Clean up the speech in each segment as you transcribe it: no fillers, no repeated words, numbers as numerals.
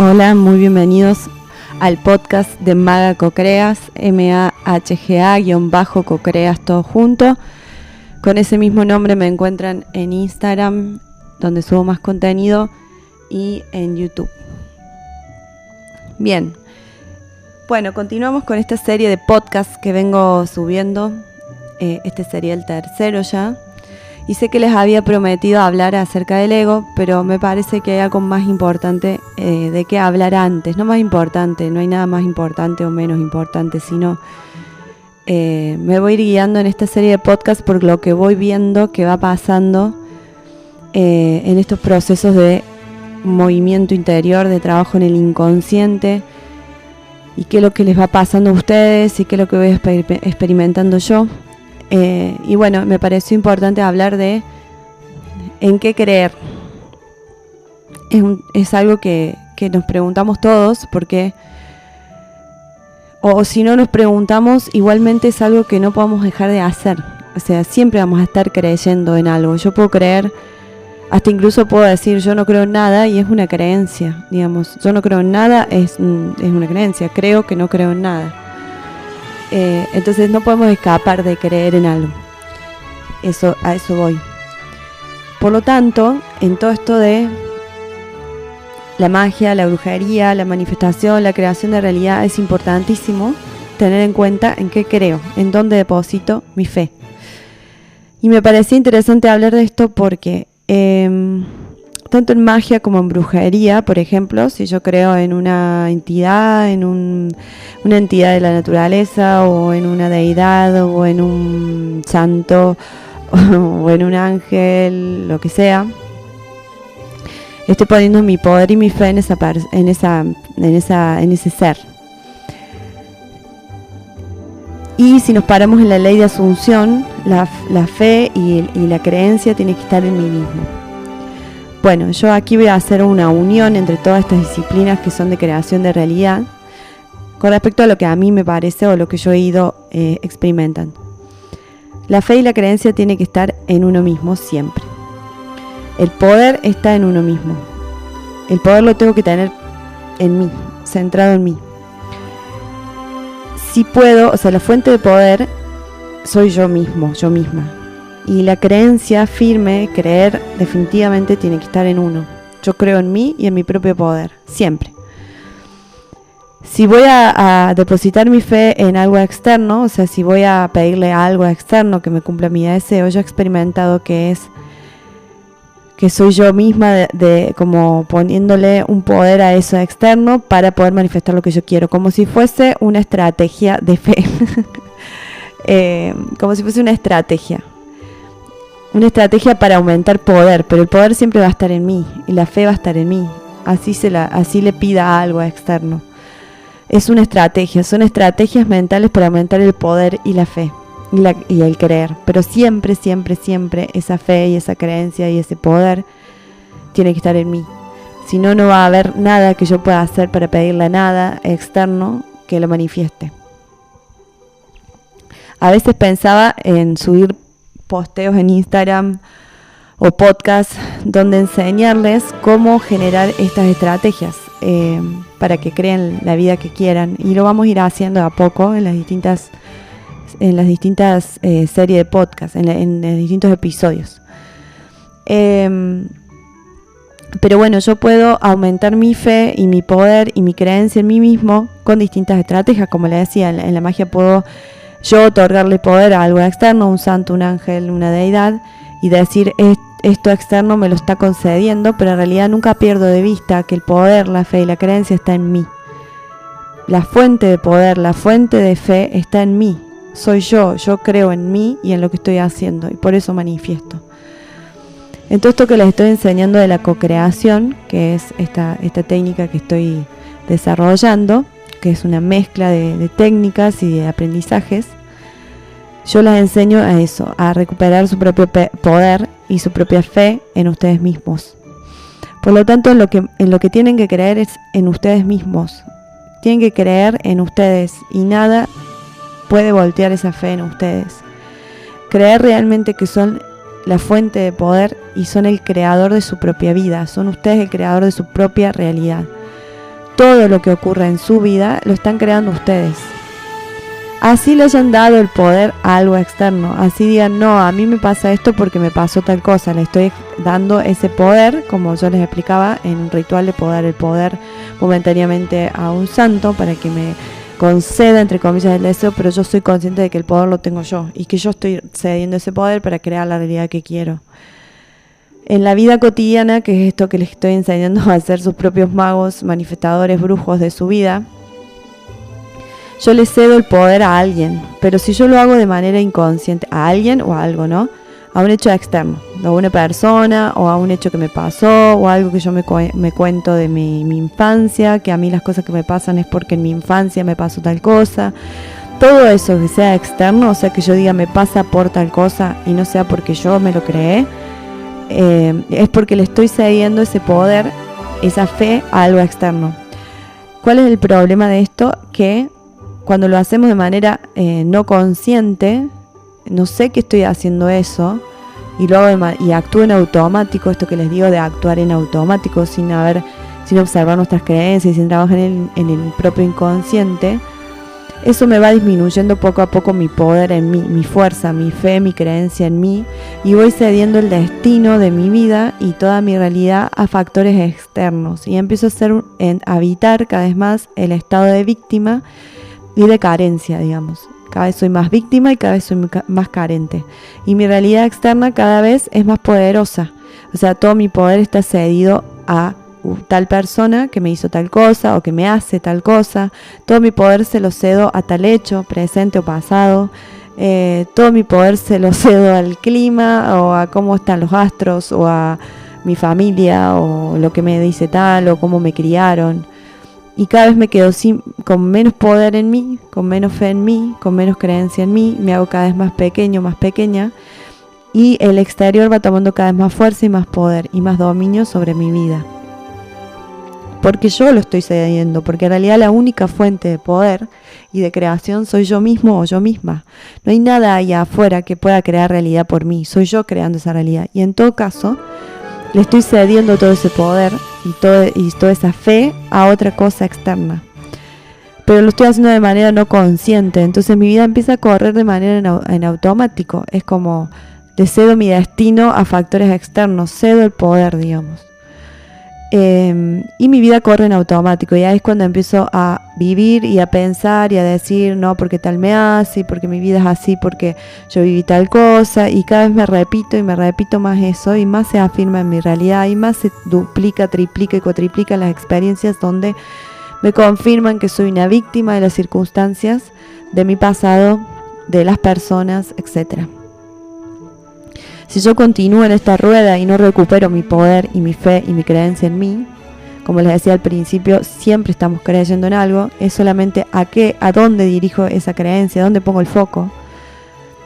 Hola, muy bienvenidos al podcast de Maga Cocreas, MAHGA-Cocreas, todo junto. Con ese mismo nombre me encuentran en Instagram, donde subo más contenido, y en YouTube. Bien, bueno, continuamos con esta serie de podcasts que vengo subiendo. Este sería el tercero ya. Y sé que les había prometido hablar acerca del ego, pero me parece que hay algo más importante de qué hablar antes. No más importante, no hay nada más importante o menos importante, sino me voy guiando en esta serie de podcasts por lo que voy viendo que va pasando en estos procesos de movimiento interior, de trabajo en el inconsciente, y qué es lo que les va pasando a ustedes y qué es lo que voy experimentando yo. Y bueno, me pareció importante hablar de en qué creer. Es algo que nos preguntamos todos, porque o si no nos preguntamos, igualmente es algo que no podemos dejar de hacer. O sea, siempre vamos a estar creyendo en algo. Yo puedo creer, hasta incluso puedo decir yo no creo en nada, y es una creencia, digamos. Yo no creo en nada es una creencia. Creo que no creo en nada. Entonces no podemos escapar de creer en algo. A eso voy. Por lo tanto, en todo esto de la magia, la brujería, la manifestación, la creación de realidad, es importantísimo tener en cuenta en qué creo, en dónde deposito mi fe. Y me parecía interesante hablar de esto porque tanto en magia como en brujería, por ejemplo, si yo creo en una entidad, en una entidad de la naturaleza, o en una deidad, o en un santo, o en un ángel, lo que sea, estoy poniendo mi poder y mi fe en ese ser. Y si nos paramos en la ley de asunción, la fe y la creencia tiene que estar en mí mismo. Bueno, yo aquí voy a hacer una unión entre todas estas disciplinas que son de creación de realidad con respecto a lo que a mí me parece o lo que yo he ido experimentando. La fe y la creencia tienen que estar en uno mismo siempre. El poder está en uno mismo. El poder lo tengo que tener en mí, centrado en mí. Si puedo, o sea, la fuente de poder soy yo mismo, yo misma. Y la creencia firme, creer, definitivamente tiene que estar en uno. Yo creo en mí y en mi propio poder, siempre. Si voy a depositar mi fe en algo externo, o sea, si voy a pedirle a algo externo que me cumpla mi deseo, yo he experimentado que soy yo misma como poniéndole un poder a eso externo para poder manifestar lo que yo quiero, como si fuese una estrategia de fe. Como si fuese una estrategia para aumentar poder, pero el poder siempre va a estar en mí y la fe va a estar en mí, así le pida algo externo. Es una estrategia, son estrategias mentales para aumentar el poder y la fe y el creer, pero siempre, siempre, siempre esa fe y esa creencia y ese poder tiene que estar en mí. Si no, no va a haber nada que yo pueda hacer para pedirle a nada externo que lo manifieste. A veces pensaba en subir posteos en Instagram o podcasts donde enseñarles cómo generar estas estrategias para que creen la vida que quieran, y lo vamos a ir haciendo a poco en las distintas series de podcasts, en los distintos episodios. Pero bueno, yo puedo aumentar mi fe y mi poder y mi creencia en mí mismo con distintas estrategias. Como les decía, en la magia puedo yo otorgarle poder a algo externo, un santo, un ángel, una deidad, y decir esto externo me lo está concediendo, pero en realidad nunca pierdo de vista que el poder, la fe y la creencia está en mí. La fuente de poder, la fuente de fe está en mí. Soy yo creo en mí y en lo que estoy haciendo, y por eso manifiesto. En todo esto que les estoy enseñando de la co-creación, que es esta técnica que estoy desarrollando, que es una mezcla de técnicas y de aprendizajes, yo les enseño a eso, a recuperar su propio poder y su propia fe en ustedes mismos. Por lo tanto, en lo que tienen que creer es en ustedes mismos. Tienen que creer en ustedes y nada puede voltear esa fe en ustedes. Creer realmente que son la fuente de poder y son el creador de su propia vida. Son ustedes el creador de su propia realidad. todo lo que ocurre en su vida lo están creando ustedes. Así le hayan dado el poder a algo externo, así digan, no, a mí me pasa esto porque me pasó tal cosa, le estoy dando ese poder, como yo les explicaba, en un ritual de poder, el poder momentáneamente a un santo para que me conceda, entre comillas, el deseo, pero yo soy consciente de que el poder lo tengo yo y que yo estoy cediendo ese poder para crear la realidad que quiero. En la vida cotidiana, que es esto que les estoy enseñando a ser sus propios magos, manifestadores, brujos de su vida, yo le cedo el poder a alguien, pero si yo lo hago de manera inconsciente, a alguien o a algo, ¿no? A un hecho externo, a una persona o a un hecho que me pasó o algo que yo me cuento de mi infancia, que a mí las cosas que me pasan es porque en mi infancia me pasó tal cosa. Todo eso que sea externo, o sea que yo diga me pasa por tal cosa y no sea porque yo me lo creé, es porque le estoy cediendo ese poder, esa fe a algo externo. ¿Cuál es el problema de esto? Que cuando lo hacemos de manera no consciente, no sé que estoy haciendo eso y lo hago y actúo en automático, esto que les digo de actuar en automático sin observar nuestras creencias y sin trabajar en el propio inconsciente, eso me va disminuyendo poco a poco mi poder en mí, mi fuerza, mi fe, mi creencia en mí, y voy cediendo el destino de mi vida y toda mi realidad a factores externos y empiezo a habitar cada vez más el estado de víctima y de carencia, digamos. Cada vez soy más víctima y cada vez soy más carente. Y mi realidad externa cada vez es más poderosa. O sea, todo mi poder está cedido a tal persona que me hizo tal cosa o que me hace tal cosa. Todo mi poder se lo cedo a tal hecho, presente o pasado. Todo mi poder se lo cedo al clima o a cómo están los astros o a mi familia o lo que me dice tal o cómo me criaron. Y cada vez me quedo con menos poder en mí, con menos fe en mí, con menos creencia en mí, me hago cada vez más pequeño, más pequeña, y el exterior va tomando cada vez más fuerza y más poder y más dominio sobre mi vida. Porque yo lo estoy cediendo, porque en realidad la única fuente de poder y de creación soy yo mismo o yo misma. No hay nada allá afuera que pueda crear realidad por mí, soy yo creando esa realidad. Y en todo caso, le estoy cediendo todo ese poder y toda esa fe a otra cosa externa. Pero lo estoy haciendo de manera no consciente. Entonces mi vida empieza a correr de manera en automático. Es como le cedo mi destino a factores externos. Cedo el poder, digamos. Y mi vida corre en automático. Y ahí es cuando empiezo a vivir y a pensar y a decir, no, porque tal me hace, y porque mi vida es así, porque yo viví tal cosa. Y cada vez me repito más eso, y más se afirma en mi realidad, y más se duplica, triplica y cuatriplica las experiencias donde me confirman que soy una víctima de las circunstancias, de mi pasado, de las personas, etc. Si yo continúo en esta rueda y no recupero mi poder y mi fe y mi creencia en mí, como les decía al principio, siempre estamos creyendo en algo, es solamente a dónde dirijo esa creencia, a dónde pongo el foco.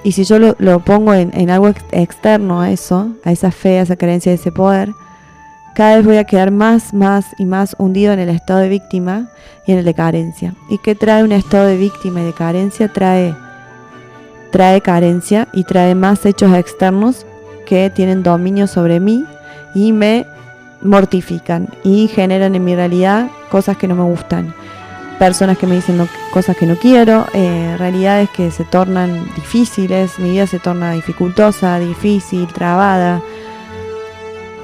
Y si yo lo pongo en algo externo a eso, a esa fe, a esa creencia, a ese poder, cada vez voy a quedar más y más hundido en el estado de víctima y en el de carencia. ¿Y qué trae un estado de víctima y de carencia? Trae carencia y trae más hechos externos que tienen dominio sobre mí y me mortifican y generan en mi realidad cosas que no me gustan, personas que me dicen cosas que no quiero, realidades que se tornan difíciles, mi vida se torna dificultosa, difícil, trabada.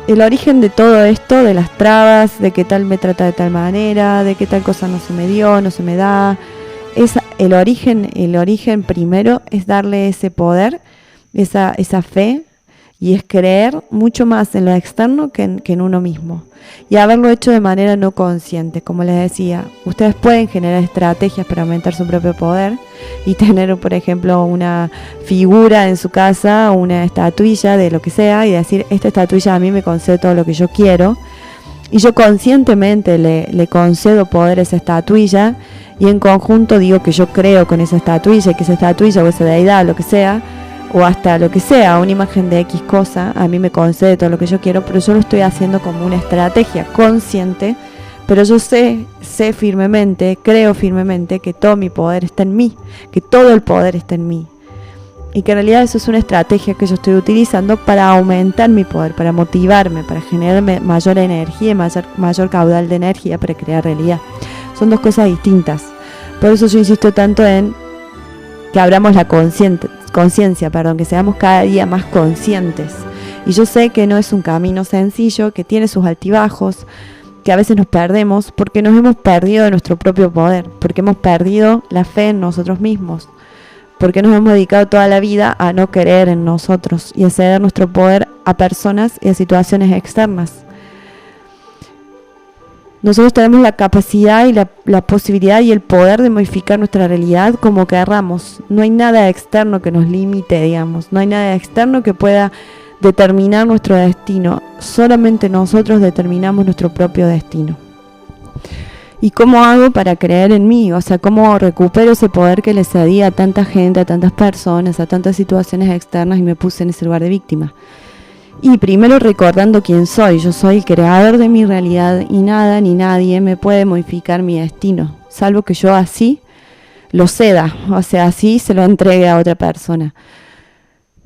El origen de todo esto, de las trabas, de que tal me trata de tal manera, de que tal cosa no se me dio, no se me da, el origen primero es darle ese poder, esa fe, y es creer mucho más en lo externo que en uno mismo. Y haberlo hecho de manera no consciente. Como les decía, ustedes pueden generar estrategias para aumentar su propio poder y tener, por ejemplo, una figura en su casa, una estatuilla de lo que sea, y decir, esta estatuilla a mí me concede todo lo que yo quiero. Y yo conscientemente le concedo poder a esa estatuilla, y en conjunto digo que yo creo con esa estatuilla, que esa estatuilla o esa deidad, lo que sea, o hasta lo que sea, una imagen de X cosa, a mí me concede todo lo que yo quiero, pero yo lo estoy haciendo como una estrategia consciente, pero yo sé firmemente, creo firmemente que todo mi poder está en mí, que todo el poder está en mí, y que en realidad eso es una estrategia que yo estoy utilizando para aumentar mi poder, para motivarme, para generarme mayor energía y mayor caudal de energía para crear realidad. Son dos cosas distintas. Por eso yo insisto tanto en que abramos la conciencia, que seamos cada día más conscientes. Y yo sé que no es un camino sencillo, que tiene sus altibajos, que a veces nos perdemos porque nos hemos perdido de nuestro propio poder, porque hemos perdido la fe en nosotros mismos, porque nos hemos dedicado toda la vida a no creer en nosotros y a ceder nuestro poder a personas y a situaciones externas. Nosotros tenemos la capacidad y la posibilidad y el poder de modificar nuestra realidad como querramos. No hay nada externo que nos limite, digamos. No hay nada externo que pueda determinar nuestro destino. Solamente nosotros determinamos nuestro propio destino. ¿Y cómo hago para creer en mí? O sea, ¿cómo recupero ese poder que le cedí a tanta gente, a tantas personas, a tantas situaciones externas y me puse en ese lugar de víctima? Y primero recordando quién soy. Yo soy el creador de mi realidad y nada ni nadie me puede modificar mi destino, salvo que yo así lo ceda, o sea, así se lo entregue a otra persona.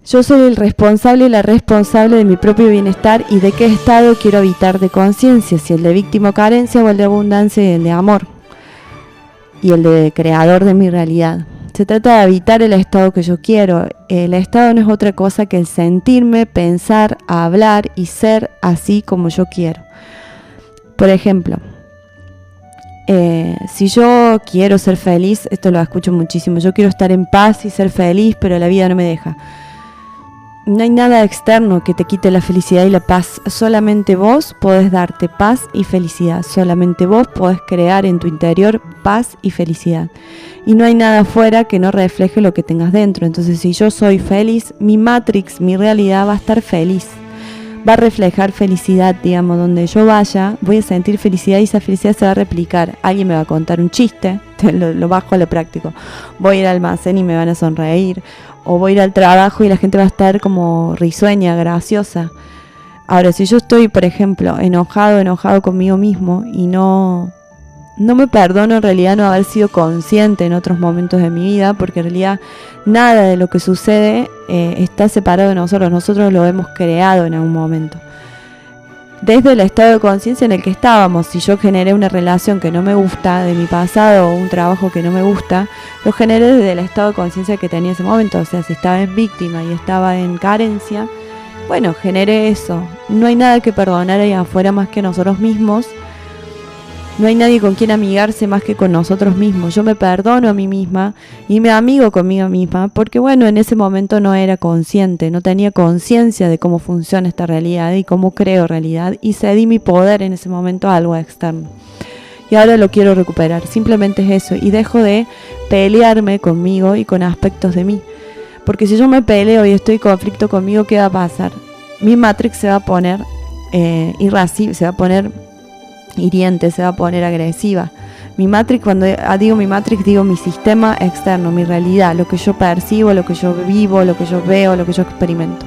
Yo soy el responsable y la responsable de mi propio bienestar y de qué estado quiero habitar de conciencia, si el de víctima o carencia o el de abundancia y el de amor, y el de creador de mi realidad. Se trata de habitar el estado que yo quiero. El estado no es otra cosa que el sentirme, pensar, hablar y ser así como yo quiero. Por ejemplo, si yo quiero ser feliz, esto lo escucho muchísimo, yo quiero estar en paz y ser feliz, pero la vida no me deja. No hay nada externo que te quite la felicidad y la paz. Solamente vos podés darte paz y felicidad. Solamente vos podés crear en tu interior paz y felicidad. Y no hay nada afuera que no refleje lo que tengas dentro. Entonces, si yo soy feliz, mi matrix, mi realidad va a estar feliz. Va a reflejar felicidad, digamos, donde yo vaya, voy a sentir felicidad y esa felicidad se va a replicar. Alguien me va a contar un chiste, lo bajo a lo práctico. Voy a ir al almacén y me van a sonreír. O voy a ir al trabajo y la gente va a estar como risueña, graciosa. Ahora, si yo estoy, por ejemplo, enojado conmigo mismo y no me perdono en realidad no haber sido consciente en otros momentos de mi vida, porque en realidad nada de lo que sucede está separado de nosotros. Nosotros lo hemos creado en algún momento. Desde el estado de conciencia en el que estábamos, si yo generé una relación que no me gusta de mi pasado o un trabajo que no me gusta, lo generé desde el estado de conciencia que tenía en ese momento. O sea, si estaba en víctima y estaba en carencia, bueno, generé eso. No hay nada que perdonar ahí afuera más que nosotros mismos. No hay nadie con quien amigarse más que con nosotros mismos. Yo me perdono a mí misma y me amigo conmigo misma porque, bueno, en ese momento no era consciente, no tenía conciencia de cómo funciona esta realidad y cómo creo realidad y cedí mi poder en ese momento a algo externo. Y ahora lo quiero recuperar, simplemente es eso. Y dejo de pelearme conmigo y con aspectos de mí. Porque si yo me peleo y estoy en conflicto conmigo, ¿qué va a pasar? Mi matrix se va a poner irascible, se va a poner hiriente, se va a poner agresiva. Mi matrix, cuando digo mi matrix, digo mi sistema externo, mi realidad, lo que yo percibo, lo que yo vivo, lo que yo veo, lo que yo experimento.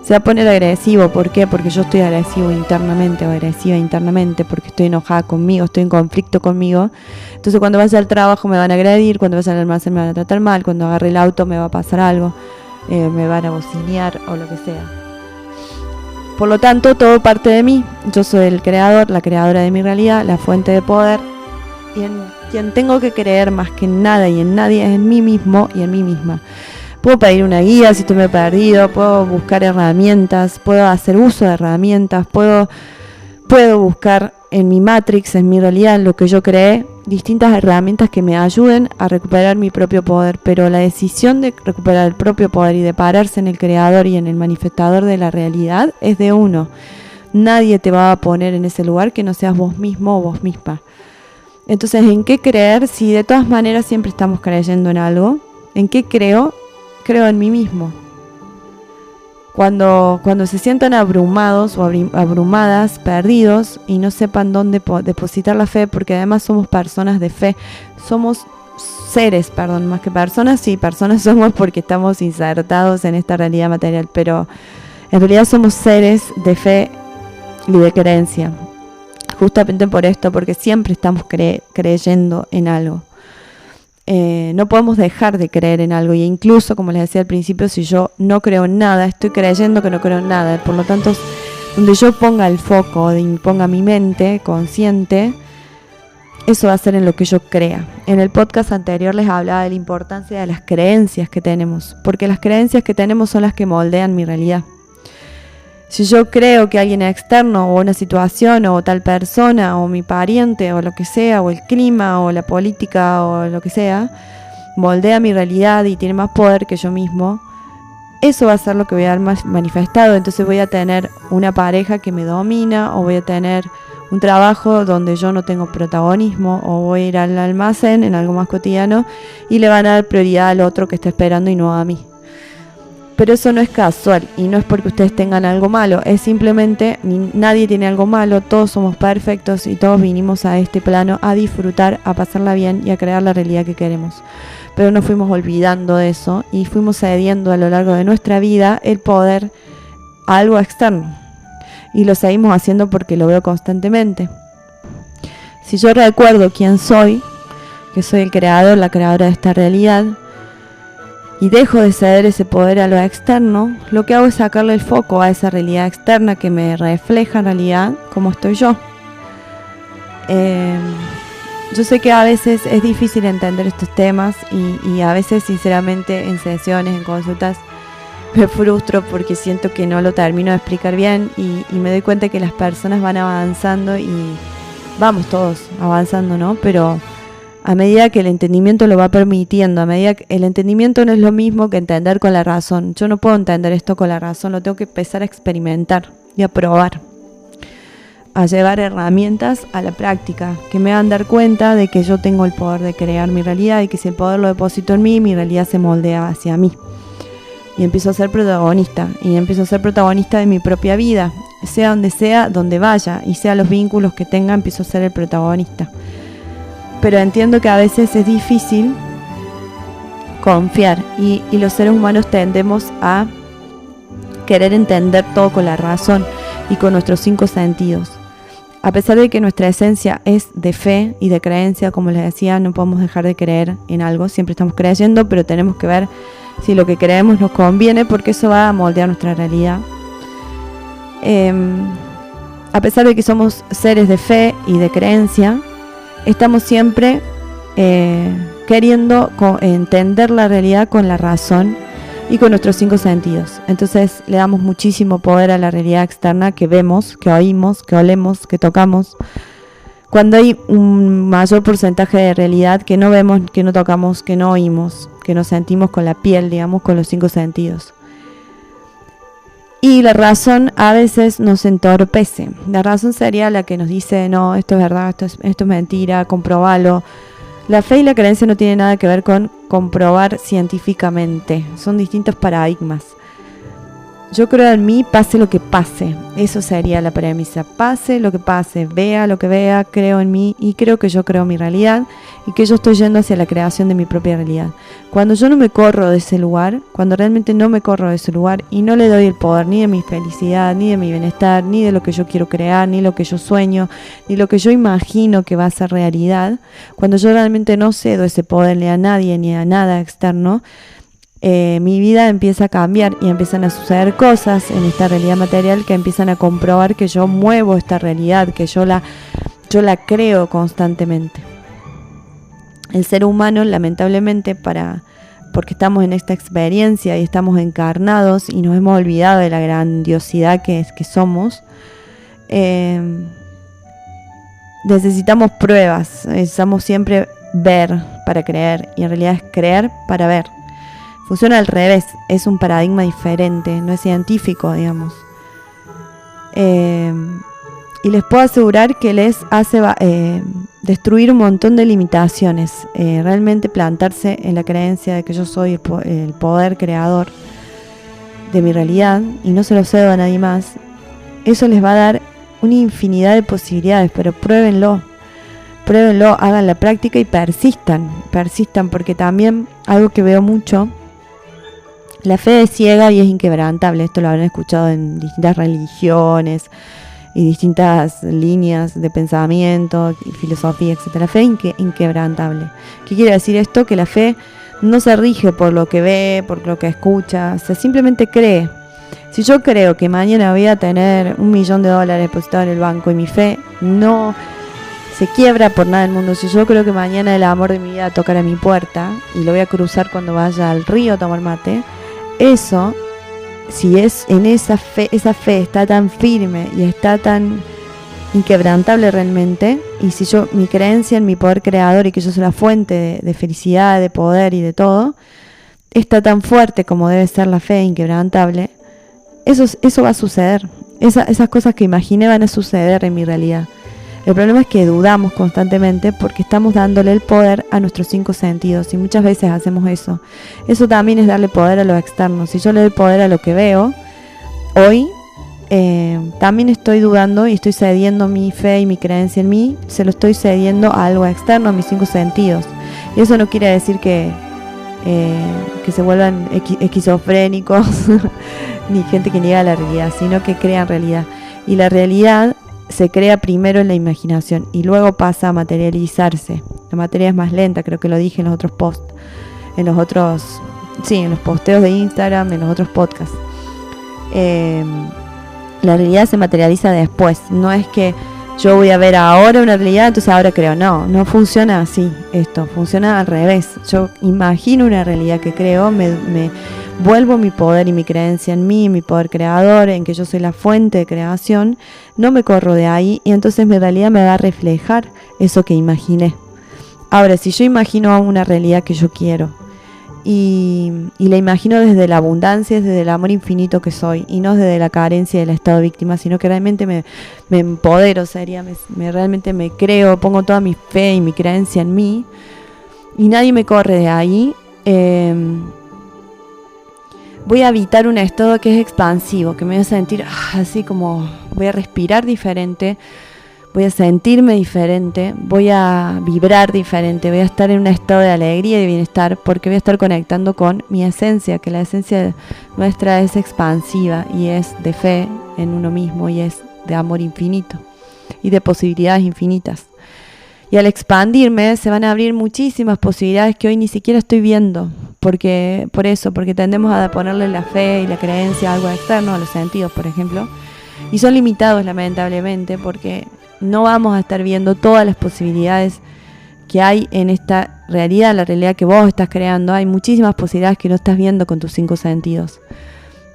Se va a poner agresivo. ¿Por qué? Porque yo estoy agresivo internamente o agresiva internamente, porque estoy enojada conmigo, estoy en conflicto conmigo. Entonces cuando vaya al trabajo me van a agredir, cuando vaya al almacén me van a tratar mal, cuando agarre el auto me va a pasar algo, me van a bocinear o lo que sea. Por lo tanto, todo parte de mí. Yo soy el creador, la creadora de mi realidad, la fuente de poder. Y en quien tengo que creer más que en nada y en nadie es en mí mismo y en mí misma. Puedo pedir una guía si estoy perdido, puedo buscar herramientas, puedo hacer uso de herramientas, puedo buscar en mi matrix, en mi realidad, en lo que yo creé, distintas herramientas que me ayuden a recuperar mi propio poder. Pero la decisión de recuperar el propio poder y de pararse en el creador y en el manifestador de la realidad es de uno. Nadie te va a poner en ese lugar que no seas vos mismo o vos misma. Entonces, ¿en qué creer? Si de todas maneras siempre estamos creyendo en algo, ¿en qué creo? Creo en mí mismo. Cuando se sientan abrumados o abrumadas, perdidos y no sepan dónde depositar la fe, porque además somos personas de fe, somos seres, más que personas, sí, personas somos porque estamos insertados en esta realidad material, pero en realidad somos seres de fe y de creencia, justamente por esto, porque siempre estamos creyendo en algo. No podemos dejar de creer en algo, y incluso, como les decía al principio, si yo no creo en nada, estoy creyendo que no creo en nada. Por lo tanto, donde yo ponga el foco, ponga mi mente consciente, eso va a ser en lo que yo crea. En el podcast anterior les hablaba de la importancia de las creencias que tenemos, porque las creencias que tenemos son las que moldean mi realidad. Si yo creo que alguien externo o una situación o tal persona o mi pariente o lo que sea, o el clima o la política o lo que sea, moldea mi realidad y tiene más poder que yo mismo, eso va a ser lo que voy a ver más manifestado. Entonces voy a tener una pareja que me domina, o voy a tener un trabajo donde yo no tengo protagonismo, o voy a ir al almacén en algo más cotidiano y le van a dar prioridad al otro que está esperando y no a mí. Pero eso no es casual y no es porque ustedes tengan algo malo, es simplemente nadie tiene algo malo, todos somos perfectos y todos vinimos a este plano a disfrutar, a pasarla bien y a crear la realidad que queremos. Pero nos fuimos olvidando de eso y fuimos cediendo a lo largo de nuestra vida el poder a algo externo. Y lo seguimos haciendo porque lo veo constantemente. Si yo recuerdo quién soy, que soy el creador, la creadora de esta realidad, y dejo de ceder ese poder a lo externo, lo que hago es sacarle el foco a esa realidad externa que me refleja en realidad cómo estoy yo. Yo sé que a veces es difícil entender estos temas y a veces sinceramente en sesiones, en consultas, me frustro porque siento que no lo termino de explicar bien y me doy cuenta que las personas van avanzando y vamos todos avanzando, ¿no? Pero a medida que el entendimiento lo va permitiendo, a medida que el entendimiento no es lo mismo que entender con la razón. Yo no puedo entender esto con la razón, lo tengo que empezar a experimentar y a probar, a llevar herramientas a la práctica, que me hagan dar cuenta de que yo tengo el poder de crear mi realidad y que si el poder lo deposito en mí, mi realidad se moldea hacia mí. Y empiezo a ser protagonista, y empiezo a ser protagonista de mi propia vida, sea, donde vaya, y sea los vínculos que tenga, empiezo a ser el protagonista. Pero entiendo que a veces es difícil confiar y los seres humanos tendemos a querer entender todo con la razón y con nuestros 5 sentidos. A pesar de que nuestra esencia es de fe y de creencia, como les decía, no podemos dejar de creer en algo, siempre estamos creyendo, pero tenemos que ver si lo que creemos nos conviene, porque eso va a moldear nuestra realidad. A pesar de que somos seres de fe y de creencia, estamos siempre queriendo entender la realidad con la razón y con nuestros 5 sentidos. Entonces le damos muchísimo poder a la realidad externa que vemos, que oímos, que olemos, que tocamos, cuando hay un mayor porcentaje de realidad que no vemos, que no tocamos, que no oímos, que no sentimos con la piel, digamos, con los 5 sentidos. Y la razón a veces nos entorpece. La razón sería la que nos dice, no, esto es verdad, esto es mentira, comprobalo. La fe y la creencia no tienen nada que ver con comprobar científicamente. Son distintos paradigmas. Yo creo en mí, pase lo que pase. Eso sería la premisa. Pase lo que pase, vea lo que vea, creo en mí y creo que yo creo mi realidad y que yo estoy yendo hacia la creación de mi propia realidad. Cuando yo no me corro de ese lugar, cuando realmente no me corro de ese lugar y no le doy el poder ni de mi felicidad, ni de mi bienestar, ni de lo que yo quiero crear, ni lo que yo sueño, ni lo que yo imagino que va a ser realidad, cuando yo realmente no cedo ese poder ni a nadie ni a nada externo, mi vida empieza a cambiar y empiezan a suceder cosas en esta realidad material que empiezan a comprobar que yo muevo esta realidad, que yo la creo constantemente. El ser humano, lamentablemente, porque estamos en esta experiencia y estamos encarnados y nos hemos olvidado de la grandiosidad que somos, necesitamos pruebas, necesitamos siempre ver para creer y en realidad es creer para ver. Funciona al revés, es un paradigma diferente, no es científico, digamos. Y les puedo asegurar que les hace destruir un montón de limitaciones. Realmente plantarse en la creencia de que yo soy el poder creador de mi realidad y no se lo cedo a nadie más. Eso les va a dar una infinidad de posibilidades, pero pruébenlo, hagan la práctica y persistan, porque también algo que veo mucho, la fe es ciega y es inquebrantable. Esto lo habrán escuchado en distintas religiones y distintas líneas de pensamiento, filosofía, etc. La fe es inquebrantable. ¿Qué quiere decir esto? Que la fe no se rige por lo que ve, por lo que escucha, se simplemente cree. Si yo creo que mañana voy a tener $1.000.000 depositado en el banco y mi fe no se quiebra por nada del mundo. Si yo creo que mañana el amor de mi vida tocará mi puerta y lo voy a cruzar cuando vaya al río a tomar mate, eso, si es en esa fe está tan firme y está tan inquebrantable realmente, y si yo, mi creencia en mi poder creador y que yo soy la fuente de felicidad, de poder y de todo, está tan fuerte como debe ser la fe inquebrantable, eso va a suceder. Esas cosas que imaginé van a suceder en mi realidad. El problema es que dudamos constantemente porque estamos dándole el poder a nuestros 5 sentidos y muchas veces hacemos eso. Eso también es darle poder a lo externo. Si yo le doy poder a lo que veo hoy, también estoy dudando y estoy cediendo mi fe y mi creencia en mí, se lo estoy cediendo a algo externo, a mis 5 sentidos. Y eso no quiere decir que se vuelvan esquizofrénicos ni gente que niega la realidad, sino que crean realidad. Y la realidad se crea primero en la imaginación y luego pasa a materializarse. La materia es más lenta, creo que lo dije en los otros posts, en los posteos de Instagram, en los otros podcasts. La realidad se materializa después. No es que yo voy a ver ahora una realidad, entonces ahora creo. No funciona así. Esto funciona al revés. Yo imagino una realidad que creo, me vuelvo mi poder y mi creencia en mí, mi poder creador, en que yo soy la fuente de creación, no me corro de ahí y entonces mi realidad me va a reflejar eso que imaginé. Ahora, si yo imagino una realidad que yo quiero y la imagino desde la abundancia, desde el amor infinito que soy y no desde la carencia del estado de víctima, sino que realmente me empodero, realmente me creo, pongo toda mi fe y mi creencia en mí y nadie me corre de ahí, voy a habitar un estado que es expansivo, que me voy a sentir así como, voy a respirar diferente, voy a sentirme diferente, voy a vibrar diferente, voy a estar en un estado de alegría y de bienestar porque voy a estar conectando con mi esencia, que la esencia nuestra es expansiva y es de fe en uno mismo y es de amor infinito y de posibilidades infinitas. Y al expandirme se van a abrir muchísimas posibilidades que hoy ni siquiera estoy viendo. Porque tendemos a ponerle la fe y la creencia a algo externo, a los sentidos, por ejemplo. Y son limitados, lamentablemente, porque no vamos a estar viendo todas las posibilidades que hay en esta realidad, la realidad que vos estás creando. Hay muchísimas posibilidades que no estás viendo con tus 5 sentidos.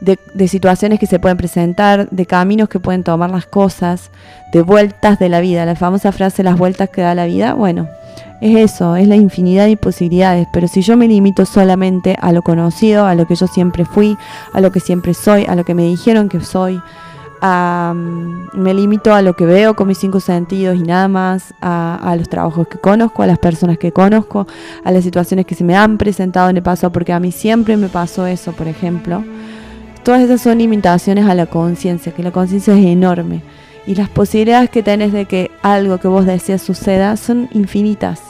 De situaciones que se pueden presentar, de caminos que pueden tomar las cosas, de vueltas de la vida. La famosa frase, las vueltas que da la vida, bueno, es eso, es la infinidad de posibilidades. Pero si yo me limito solamente a lo conocido, a lo que yo siempre fui, a lo que siempre soy, a lo que me dijeron que soy, me limito a lo que veo con mis 5 sentidos y nada más, a los trabajos que conozco, a las personas que conozco, a las situaciones que se me han presentado en el pasado, porque a mí siempre me pasó eso, por ejemplo. Todas esas son limitaciones a la conciencia, que la conciencia es enorme. Y las posibilidades que tenés de que algo que vos deseas suceda son infinitas.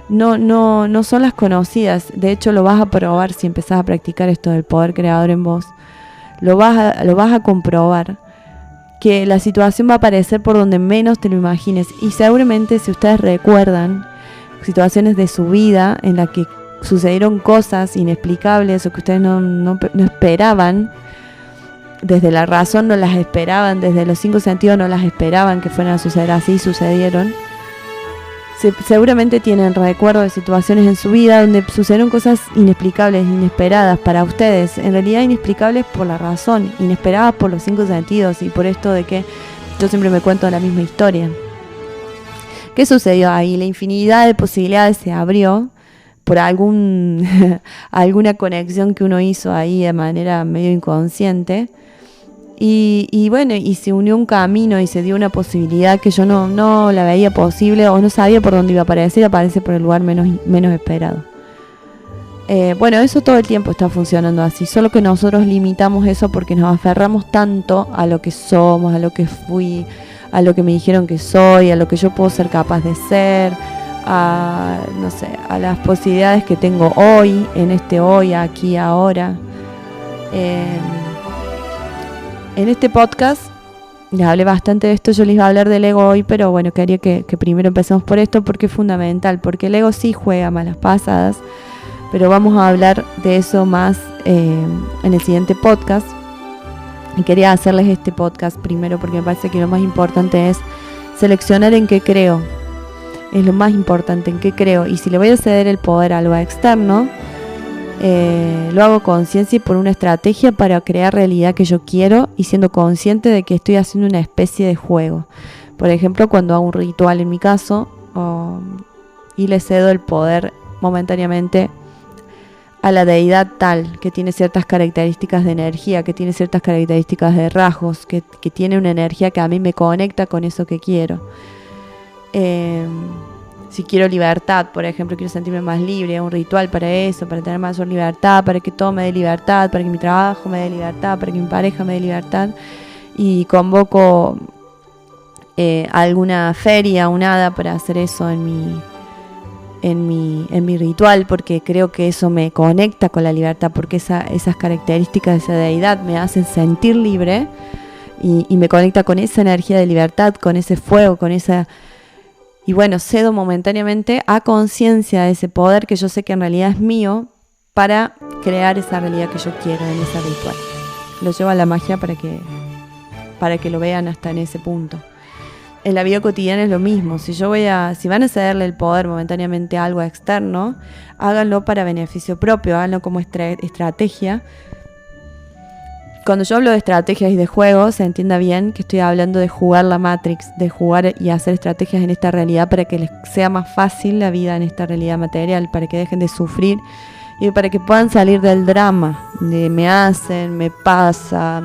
No son las conocidas. De hecho, lo vas a probar si empezás a practicar esto del poder creador en vos. Lo vas a comprobar. Que la situación va a aparecer por donde menos te lo imagines. Y seguramente si ustedes recuerdan situaciones de su vida en las que sucedieron cosas inexplicables o que ustedes no esperaban, desde la razón no las esperaban, desde los 5 sentidos no las esperaban que fueran a suceder así, sucedieron. Seguramente tienen recuerdo de situaciones en su vida donde sucedieron cosas inexplicables, inesperadas para ustedes, en realidad inexplicables por la razón, inesperadas por los 5 sentidos y por esto de que yo siempre me cuento la misma historia. ¿Qué sucedió ahí? La infinidad de posibilidades se abrió por alguna conexión que uno hizo ahí de manera medio inconsciente y bueno, y se unió un camino y se dio una posibilidad que yo no la veía posible o no sabía por dónde iba a aparecer, aparece por el lugar menos esperado. Bueno, eso todo el tiempo está funcionando así, solo que nosotros limitamos eso porque nos aferramos tanto a lo que somos, a lo que fui, a lo que me dijeron que soy, a lo que yo puedo ser capaz de ser, a las posibilidades que tengo hoy, en este hoy, aquí, ahora. En este podcast les hablé bastante de esto, yo les iba a hablar del ego hoy, pero bueno, quería que primero empecemos por esto porque es fundamental, porque el ego sí juega malas pasadas, pero vamos a hablar de eso más en el siguiente podcast. Y quería hacerles este podcast primero porque me parece que lo más importante es seleccionar en qué creo. es lo más importante, en qué creo. Y si le voy a ceder el poder a algo externo, lo hago conciencia y por una estrategia para crear realidad que yo quiero y siendo consciente de que estoy haciendo una especie de juego. Por ejemplo, cuando hago un ritual en mi caso y le cedo el poder momentáneamente a la deidad tal, que tiene ciertas características de energía, que tiene ciertas características de rasgos, que tiene una energía que a mí me conecta con eso que quiero. Si quiero libertad, por ejemplo, quiero sentirme más libre, un ritual para eso, para tener mayor libertad, para que todo me dé libertad, para que mi trabajo me dé libertad, para que mi pareja me dé libertad, y convoco alguna feria, un hada para hacer eso en mi ritual, porque creo que eso me conecta con la libertad, porque esas características de esa deidad me hacen sentir libre y me conecta con esa energía de libertad, con ese fuego, con esa... Y bueno, cedo momentáneamente a conciencia de ese poder que yo sé que en realidad es mío para crear esa realidad que yo quiero en ese ritual. Lo llevo a la magia para que lo vean hasta en ese punto. En la vida cotidiana es lo mismo. Si van a cederle el poder momentáneamente a algo externo, háganlo para beneficio propio, háganlo como estrategia. Cuando yo hablo de estrategias y de juegos, se entienda bien que estoy hablando de jugar la Matrix, de jugar y hacer estrategias en esta realidad para que les sea más fácil la vida en esta realidad material, para que dejen de sufrir y para que puedan salir del drama de me hacen, me pasa,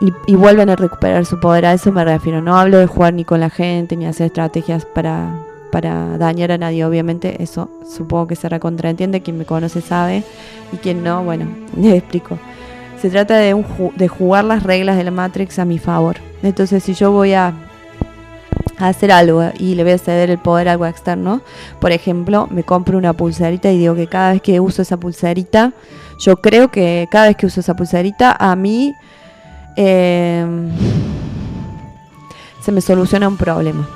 y vuelven a recuperar su poder. A eso me refiero. No hablo de jugar ni con la gente ni hacer estrategias para dañar a nadie. Obviamente eso supongo que se recontraentiende. Quien me conoce sabe y quien no, bueno, les explico. Se trata de jugar las reglas de la Matrix a mi favor. Entonces, si yo voy a hacer algo y le voy a ceder el poder a algo externo, por ejemplo, me compro una pulserita y digo que cada vez que uso esa pulserita, yo creo que cada vez que uso esa pulserita, a mí se me soluciona un problema.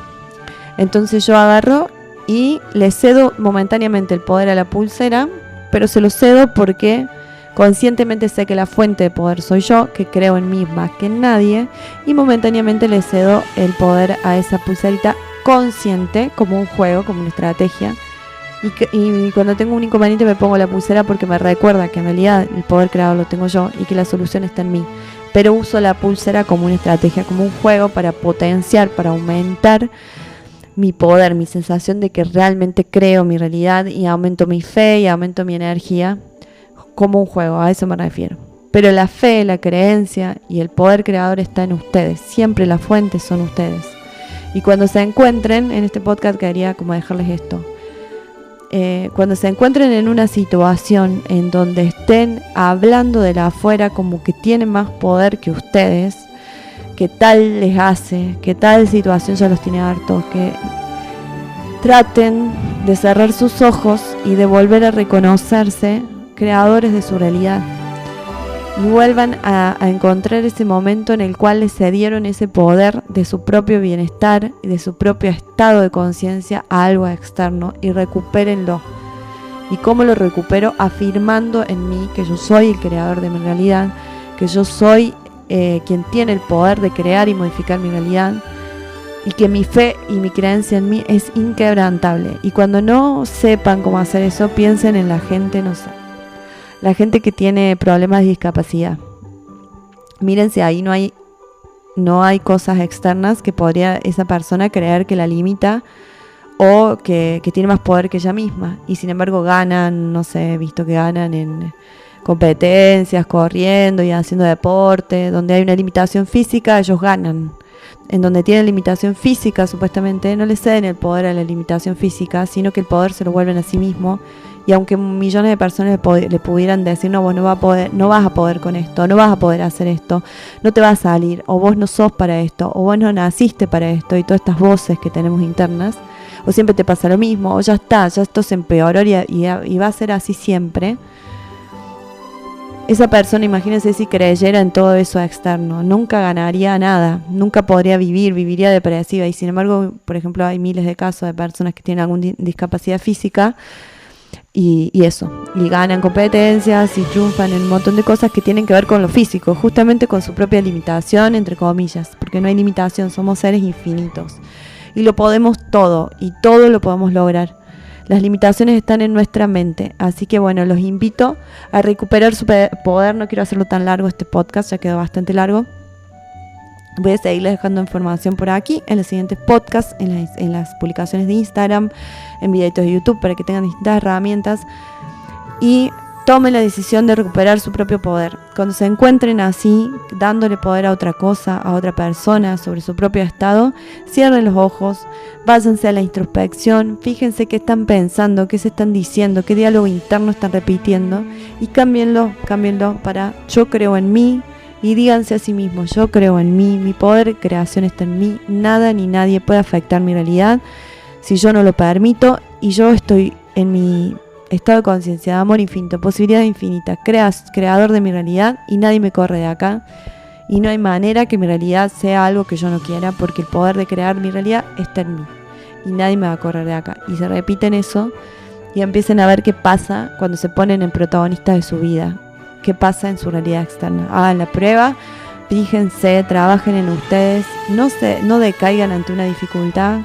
Entonces yo agarro y le cedo momentáneamente el poder a la pulsera, pero se lo cedo porque conscientemente sé que la fuente de poder soy yo, que creo en mí más que en nadie, y momentáneamente le cedo el poder a esa pulserita consciente, como un juego, como una estrategia. Y cuando tengo un inconveniente me pongo la pulsera porque me recuerda que en realidad el poder creador lo tengo yo y que la solución está en mí. Pero uso la pulsera como una estrategia, como un juego para potenciar, para aumentar mi poder, mi sensación de que realmente creo mi realidad y aumento mi fe y aumento mi energía. Como un juego, a eso me refiero. Pero la fe, la creencia y el poder creador está en ustedes. Siempre las fuentes son ustedes. Y cuando se encuentren, en este podcast quería como dejarles esto. Cuando se encuentren en una situación en donde estén hablando de la afuera como que tienen más poder que ustedes, que tal les hace, que tal situación ya los tiene hartos, que traten de cerrar sus ojos y de volver a reconocerse creadores de su realidad y vuelvan a encontrar ese momento en el cual les cedieron ese poder de su propio bienestar y de su propio estado de conciencia a algo externo y recupérenlo. ¿Y cómo lo recupero? Afirmando en mí que yo soy el creador de mi realidad, que yo soy quien tiene el poder de crear y modificar mi realidad y que mi fe y mi creencia en mí es inquebrantable. Y cuando no sepan cómo hacer eso, piensen en la gente, no sé, la gente que tiene problemas de discapacidad. Miren si ahí no hay cosas externas que podría esa persona creer que la limita o que tiene más poder que ella misma. Y sin embargo ganan, no sé, he visto que ganan en competencias, corriendo y haciendo deporte, donde hay una limitación física, ellos ganan. En donde tienen limitación física, supuestamente, no le ceden el poder a la limitación física, sino que el poder se lo vuelven a sí mismo. Y aunque millones de personas le pudieran decir, no, vos no vas a poder con esto, no vas a poder hacer esto, no te va a salir, o vos no sos para esto, o vos no naciste para esto, y todas estas voces que tenemos internas, o siempre te pasa lo mismo, o ya esto se empeoró y va a ser así siempre. Esa persona, imagínense si creyera en todo eso externo, nunca ganaría nada, nunca podría viviría depresiva. Y sin embargo, por ejemplo, hay miles de casos de personas que tienen alguna discapacidad física y ganan competencias y triunfan en un montón de cosas que tienen que ver con lo físico, justamente con su propia limitación, entre comillas, porque no hay limitación, somos seres infinitos. y lo podemos todo, y todo lo podemos lograr. Las limitaciones están en nuestra mente, así que bueno, los invito a recuperar su poder. No quiero hacerlo tan largo este podcast, ya quedó bastante largo. Voy a seguirles dejando información por aquí en los siguientes podcasts, en las publicaciones de Instagram, en videitos de YouTube, para que tengan distintas herramientas y tomen la decisión de recuperar su propio poder. Cuando se encuentren así, dándole poder a otra cosa, a otra persona, sobre su propio estado, cierren los ojos, váyanse a la introspección, fíjense qué están pensando, qué se están diciendo, qué diálogo interno están repitiendo y cámbienlo para yo creo en mí. Y díganse a sí mismos, yo creo en mí, mi poder de creación está en mí, nada ni nadie puede afectar mi realidad si yo no lo permito, y yo estoy en mi estado de conciencia, de amor infinito, posibilidad infinita, creador de mi realidad, y nadie me corre de acá, y no hay manera que mi realidad sea algo que yo no quiera, porque el poder de crear mi realidad está en mí, y nadie me va a correr de acá. Y se repiten eso, y empiecen a ver qué pasa cuando se ponen en protagonistas de su vida. ¿Qué pasa en su realidad externa? Hagan la prueba, fíjense, trabajen en ustedes, no decaigan ante una dificultad.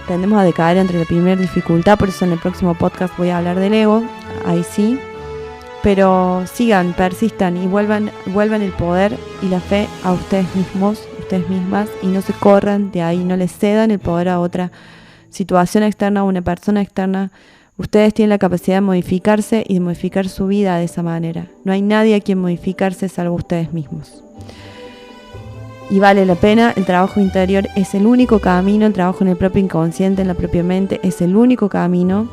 Tendemos a decaer entre la primera dificultad, por eso en el próximo podcast voy a hablar del ego, ahí sí. Pero sigan, persistan y vuelvan el poder y la fe a ustedes mismos, ustedes mismas, y no se corran de ahí, no les cedan el poder a otra situación externa, a una persona externa. Ustedes tienen la capacidad de modificarse y de modificar su vida de esa manera. No hay nadie a quien modificarse salvo ustedes mismos. Y vale la pena, el trabajo interior es el único camino, el trabajo en el propio inconsciente, en la propia mente, es el único camino.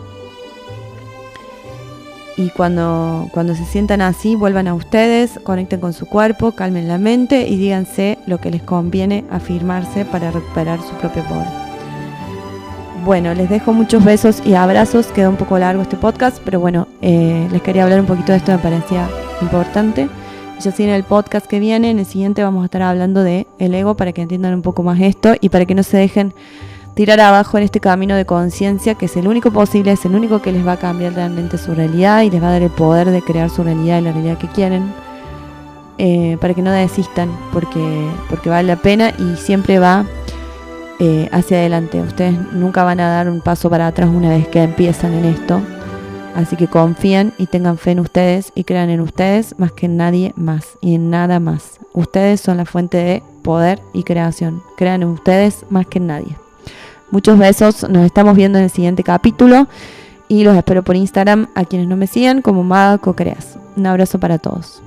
Y cuando se sientan así, vuelvan a ustedes, conecten con su cuerpo, calmen la mente y díganse lo que les conviene afirmarse para recuperar su propio poder. Bueno, les dejo muchos besos y abrazos. Quedó un poco largo este podcast, pero bueno, les quería hablar un poquito de esto, me parecía importante. Ya sí, en el podcast que viene, en el siguiente, vamos a estar hablando de el ego para que entiendan un poco más esto y para que no se dejen tirar abajo en este camino de conciencia, que es el único posible, es el único que les va a cambiar realmente su realidad y les va a dar el poder de crear su realidad y la realidad que quieren, para que no desistan, porque vale la pena y siempre va hacia adelante. Ustedes nunca van a dar un paso para atrás una vez que empiezan en esto, así que confíen y tengan fe en ustedes y crean en ustedes más que en nadie más y en nada más. Ustedes son la fuente de poder y creación, crean en ustedes más que en nadie. Muchos besos, nos estamos viendo en el siguiente capítulo y los espero por Instagram a quienes no me sigan como Maga Co-Creas. Un abrazo para todos.